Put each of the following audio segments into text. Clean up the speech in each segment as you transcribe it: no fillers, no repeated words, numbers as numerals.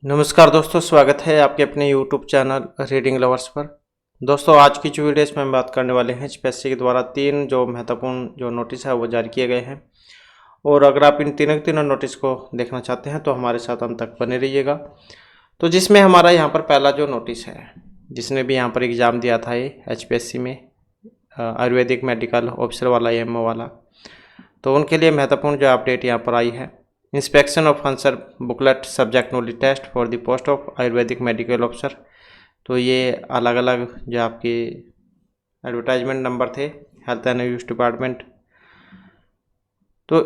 नमस्कार दोस्तों, स्वागत है आपके अपने YouTube चैनल रीडिंग लवर्स पर। दोस्तों, आज की जो वीडियो इसमें हम बात करने वाले हैं एचपीएससी के द्वारा 3 जो महत्वपूर्ण जो नोटिस है वो जारी किए गए हैं। और अगर आप इन तीनों के तीनों नोटिस को देखना चाहते हैं तो हमारे साथ अंत तक बने रहिएगा। तो जिसमें हमारा यहाँ पर पहला जो नोटिस है, जिसने भी यहाँ पर एग्ज़ाम दिया था ये एचपीएससी में आयुर्वेदिक मेडिकल ऑफिसर वाला एएमओ वाला, तो उनके लिए महत्वपूर्ण जो अपडेट यहाँ पर आई है। Inspection of answer booklet subject knowledge test for the post of ayurvedic medical officer. तो ये अलग अलग जो आपके एडवर्टाइजमेंट नंबर थे हेल्थ एंड यूज डिपार्टमेंट। तो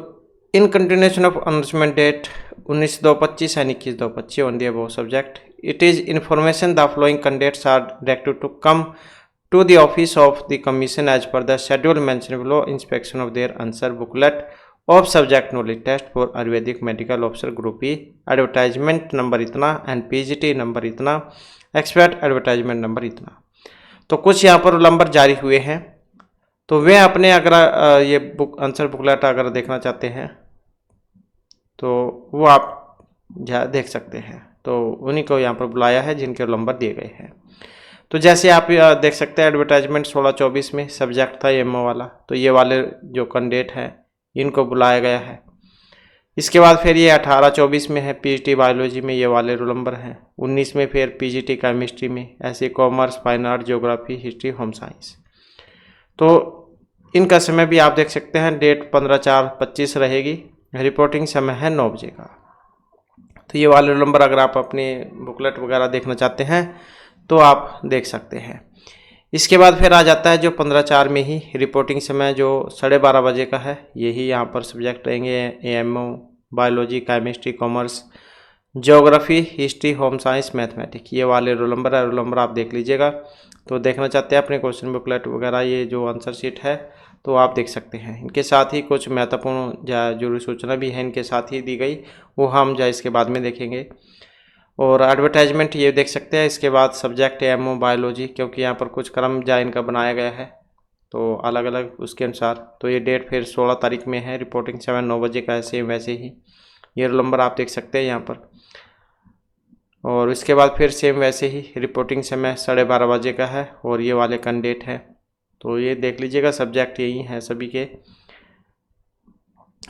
in continuation of announcement date 19/2/25 and 21/2/25 on the above subject, it is information the following candidates are directed to come to the office of the commission as per the schedule mentioned below. Inspection of their answer booklet of subject knowledge test for Ayurvedic medical officer group E, advertisement number इतना and PGT number इतना, expert advertisement number इतना। तो कुछ यहाँ पर number जारी हुए हैं। तो वे अपने अगर ये बुक आंसर बुकलेट अगर देखना चाहते हैं तो वो आप देख सकते हैं। तो उन्हीं को यहाँ पर बुलाया है जिनके नंबर दिए गए हैं। तो जैसे आप देख सकते हैं एडवर्टाइजमेंट 16/24 में सब्जेक्ट था एमओ वाला, तो ये वाले जो कैंडिडेट हैं इनको बुलाया गया है। इसके बाद फिर ये 18/24 में है पीजीटी बायोलॉजी में, ये वाले रोल नंबर हैं। 19 में फिर पीजीटी केमिस्ट्री में, ऐसे commerce, fine art, geography, history, home science. तो इनका समय भी आप देख सकते हैं, डेट 15/4/25 रहेगी। रिपोर्टिंग समय है 9 बजे का। तो ये वाले रोल नंबर अगर आप अपनी बुकलेट वगैरह देखना चाहते हैं तो आप देख सकते हैं। इसके बाद फिर आ जाता है जो 15/4 में ही रिपोर्टिंग समय जो 12:30 बजे का है। यही यहाँ पर सब्जेक्ट रहेंगे AMO biology, chemistry, commerce, geography, history, home science, mathematics. ये वाले रोल नंबर है, रोल नंबर आप देख लीजिएगा। तो देखना चाहते हैं अपने क्वेश्चन बुकलेट वगैरह, ये जो आंसर शीट है तो आप देख सकते हैं। इनके साथ ही कुछ महत्वपूर्ण जरूरी सूचना भी है इनके साथ ही दी गई, वो हम इसके बाद में देखेंगे। और एडवर्टाइजमेंट ये देख सकते हैं। इसके बाद सब्जेक्ट एमओ बायोलॉजी, क्योंकि यहाँ पर कुछ क्रम इनका बनाया गया है तो अलग अलग उसके अनुसार। तो ये डेट फिर 16 तारीख में है। रिपोर्टिंग समय 9 बजे का है, सेम वैसे ही। ये रोल नंबर आप देख सकते हैं यहाँ पर। और इसके बाद फिर सेम वैसे ही रिपोर्टिंग समय 12:30 बजे का है और ये वाले कैंडिडेट हैं। तो ये देख लीजिएगा, सब्जेक्ट यही हैं सभी के।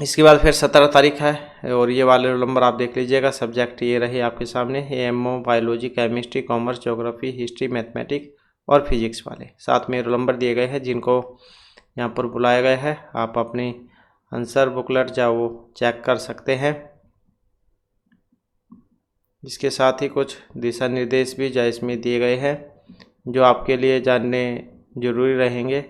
इसके बाद फिर 17 तारीख है और ये वाले रोल नंबर आप देख लीजिएगा। सब्जेक्ट ये रहे आपके सामने, AMO biology, chemistry, commerce, geography, history, mathematics और फिजिक्स वाले। साथ में रोल नंबर दिए गए हैं जिनको यहाँ पर बुलाया गया है। आप अपनी आंसर बुकलेट वो चेक कर सकते हैं। इसके साथ ही कुछ दिशा निर्देश भी इसमें दिए गए हैं जो आपके लिए जानने जरूरी रहेंगे।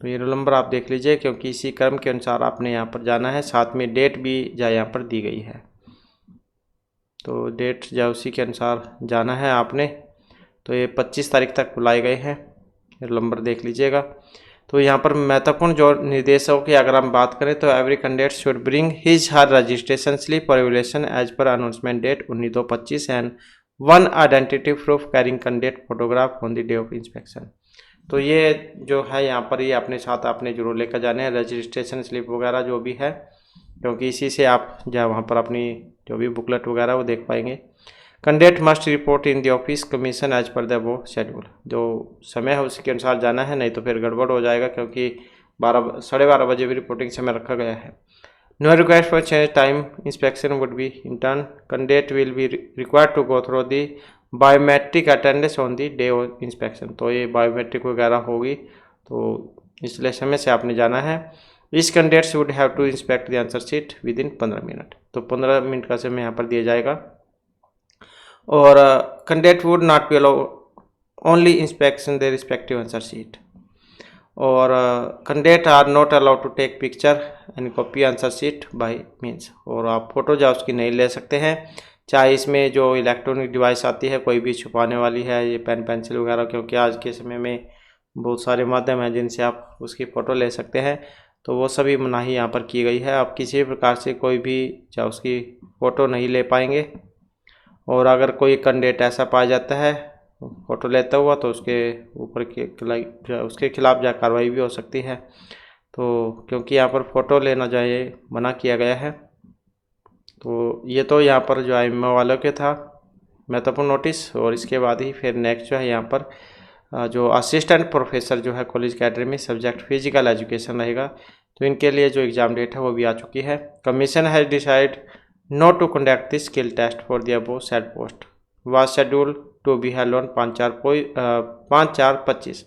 तो ये रोल नंबर आप देख लीजिए, क्योंकि इसी क्रम के अनुसार आपने यहाँ पर जाना है। साथ में डेट भी यहाँ पर दी गई है, तो डेट उसी के अनुसार जाना है आपने। तो ये 25 तारीख तक बुलाए गए हैं, रोल नंबर देख लीजिएगा। तो यहाँ पर महत्वपूर्ण जो निर्देशों की अगर हम बात करें तो every candidate should bring his her registration slip for evaluation as per announcement date 19/25 and 1 identity proof carrying candidate photograph on the day of inspection. तो ये जो है यहाँ पर ये अपने साथ आपने जरूर लेकर जाने हैं रजिस्ट्रेशन स्लिप वगैरह जो भी है, क्योंकि इसी से आप वहाँ पर अपनी जो भी बुकलेट वगैरह वो देख पाएंगे। Candidate must report in the office commission as per the above schedule. जो समय है उसके अनुसार जाना है, नहीं तो फिर गड़बड़ हो जाएगा, क्योंकि 12:30 बजे भी रिपोर्टिंग समय रखा गया है। No request for change time inspection would be in turn. Candidate will be required to go through the biometric attendance on the day of inspection. तो ये बायोमेट्रिक वगैरह होगी, तो इसलिए समय से आपने जाना है। इस candidates would have to inspect the answer sheet within 15 minute. तो 15 मिनट का समय यहाँ पर दिया जाएगा। और candidate would not be allow only inspection their respective answer sheet. और candidate are not allowed to take picture and copy answer sheet by means. और आप फोटो उसकी नहीं ले सकते हैं, चाहे इसमें जो इलेक्ट्रॉनिक डिवाइस आती है कोई भी छुपाने वाली है, ये पेन पेंसिल वगैरह, क्योंकि आज के समय में बहुत सारे माध्यम हैं जिनसे आप उसकी फ़ोटो ले सकते हैं। तो वो सभी मनाही यहाँ पर की गई है। आप किसी भी प्रकार से कोई भी उसकी फ़ोटो नहीं ले पाएंगे। और अगर कोई कैंडिडेट ऐसा पाया जाता है फ़ोटो लेता हुआ तो उसके ऊपर उसके खिलाफ कार्रवाई भी हो सकती है। तो क्योंकि यहाँ पर फ़ोटो लेना मना किया गया है। तो ये तो यहाँ पर जो IMA वालों के था महत्वपूर्ण नोटिस। और इसके बाद ही फिर नेक्स्ट जो है यहाँ पर जो असिस्टेंट प्रोफेसर जो है कॉलेज कैडर में सब्जेक्ट फिजिकल एजुकेशन रहेगा, तो इनके लिए जो एग्ज़ाम डेट है वो भी आ चुकी है। Commission has decide not to conduct the skill test for the above said post was scheduled to be held on 5/4/25।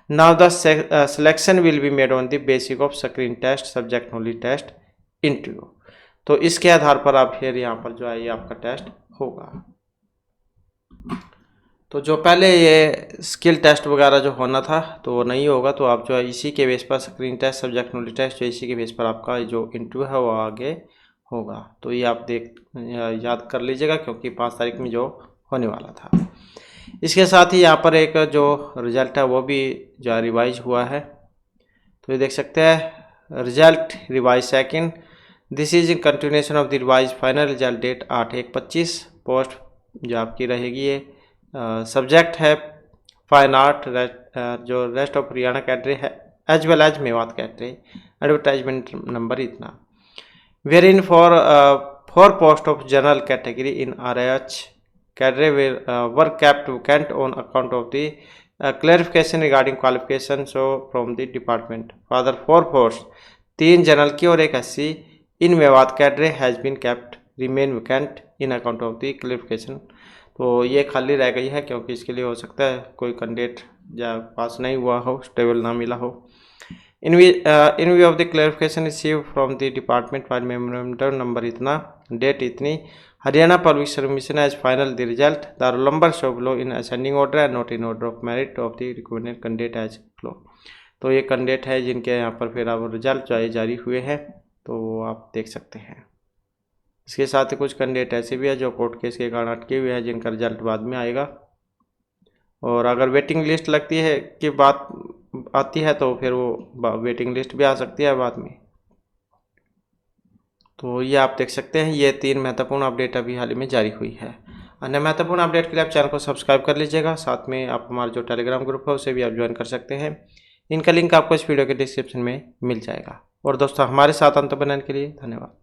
Now the selection will be made on the basic of screen test, subject knowledge test, interview. तो इसके आधार पर आप फिर यहाँ पर जो है ये आपका टेस्ट होगा। तो जो पहले ये स्किल टेस्ट वगैरह जो होना था तो वो नहीं होगा, तो आप जो है इसी के बेस पर screen test, subject knowledge test, जो इसी के बेस पर आपका जो इंटरव्यू है वो आगे होगा। तो ये आप याद कर लीजिएगा, क्योंकि 5 तारीख में जो होने वाला था। इसके साथ ही यहाँ पर एक जो रिजल्ट है वो भी जो रिवाइज हुआ है, तो ये देख सकते हैं result revise second. This is in continuation of the revise final result date 8/1/25। Post जो आपकी रहेगी ये सब्जेक्ट है फाइन आर्ट, जो रेस्ट ऑफ हरियाणा कैडरे है as well as Mewat cadre. Advertisement number इतना wherein for post of general category in RH cadre were kept vacant on account of the clarification regarding qualification so from the department. Further 4 post 3 general की और 1 SC in Mewat cadre has been kept remain vacant in account of the clarification. तो ये खाली रह गई है, क्योंकि इसके लिए हो सकता है कोई कैंडिडेट या पास नहीं हुआ हो, स्टेबल ना मिला हो। In view of the clarification receive from the department file memorandum number इतना, डेट इतनी, Haryana public service commission as final the result, the roll number show below in ascending order and not in order of merit of the recommended candidate as flow. तो ये candidate है जिनके यहाँ पर फिर अब रिजल्ट जो है जारी हुए हैं, तो आप देख सकते हैं। इसके साथ ही कुछ कैंडिडेट ऐसे भी है जो कोर्ट केस के कारण अटके हुए हैं, जिनका रिजल्ट बाद में आएगा। और अगर वेटिंग लिस्ट लगती है कि बात आती है तो फिर वो वेटिंग लिस्ट भी आ सकती है बाद में। तो ये आप देख सकते हैं, ये 3 महत्वपूर्ण अपडेट अभी हाल ही में जारी हुई है। अन्य महत्वपूर्ण अपडेट के लिए आप चैनल को सब्सक्राइब कर लीजिएगा। साथ में आप हमारा जो टेलीग्राम ग्रुप है उसे भी आप ज्वाइन कर सकते हैं। इनका लिंक आपको इस वीडियो के डिस्क्रिप्शन में मिल जाएगा। और दोस्तों हमारे साथ अंत बनाने के लिए धन्यवाद।